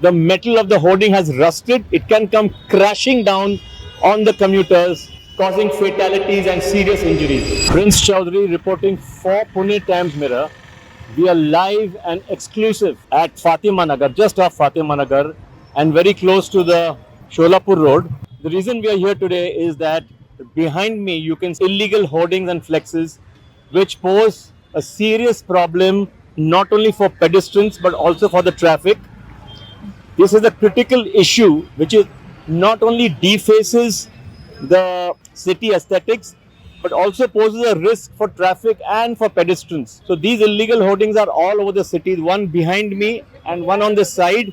the metal of the hoarding has rusted, it can come crashing down on the commuters, causing fatalities and serious injuries. Prince Chaudhary reporting for Pune Times Mirror. We are live and exclusive at Fatima Nagar, just off Fatima Nagar, and very close to the Sholapur Road. The reason we are here today is that behind me you can see illegal hoardings and flexes, which pose a serious problem not only for pedestrians but also for the traffic. This is a critical issue which is not only defaces the city aesthetics but also poses a risk for traffic and for pedestrians. So these illegal hoardings are all over the city, one behind me and one on the side.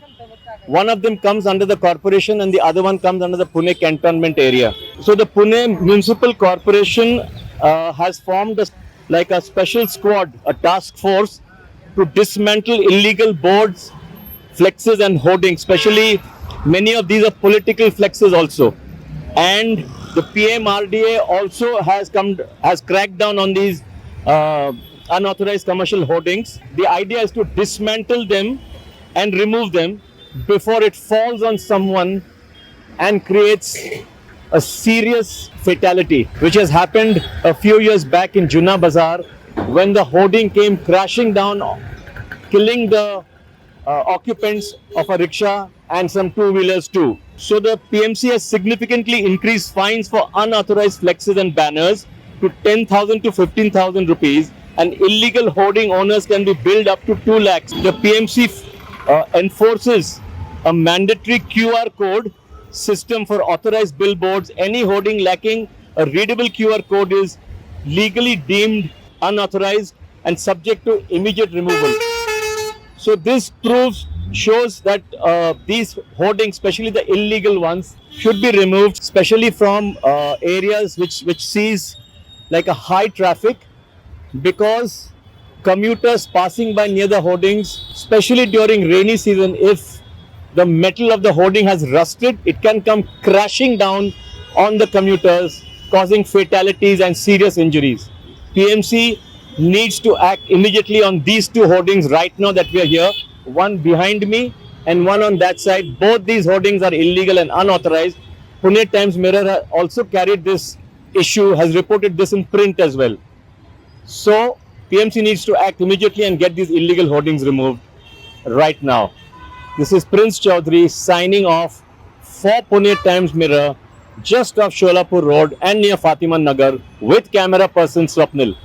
One of them comes under the corporation and the other one comes under the Pune cantonment area. So the Pune Municipal Corporation has formed a special squad, a task force to dismantle illegal boards, flexes and hoardings. Especially many of these are political flexes also. And the PMRDA also has cracked down on these unauthorized commercial hoardings. The idea is to dismantle them and remove them before it falls on someone and creates a serious fatality, which has happened a few years back in Juna Bazaar when the hoarding came crashing down, killing the occupants of a rickshaw and some two-wheelers too. So the PMC has significantly increased fines for unauthorized flexes and banners to 10,000 to 15,000 rupees, and illegal hoarding owners can be billed up to 2 lakhs. The PMC enforces a mandatory QR code system for authorized billboards. Any hoarding lacking a readable QR code is legally deemed unauthorized and subject to immediate removal. So this shows that these hoardings, especially the illegal ones, should be removed, especially from areas which sees like a high traffic, because commuters passing by near the hoardings, especially during rainy season, if the metal of the hoarding has rusted, it can come crashing down on the commuters, causing fatalities and serious injuries. PMC needs to act immediately on these two hoardings right now that we are here, one behind me and one on that side. Both these hoardings are illegal and unauthorized. Pune Times Mirror also carried this issue, has reported this in print as well. So PMC needs to act immediately and get these illegal hoardings removed right now. This is Prince Chaudhary signing off for Pune Times Mirror, just off Sholapur Road and near Fatima Nagar, with camera person Swapnil.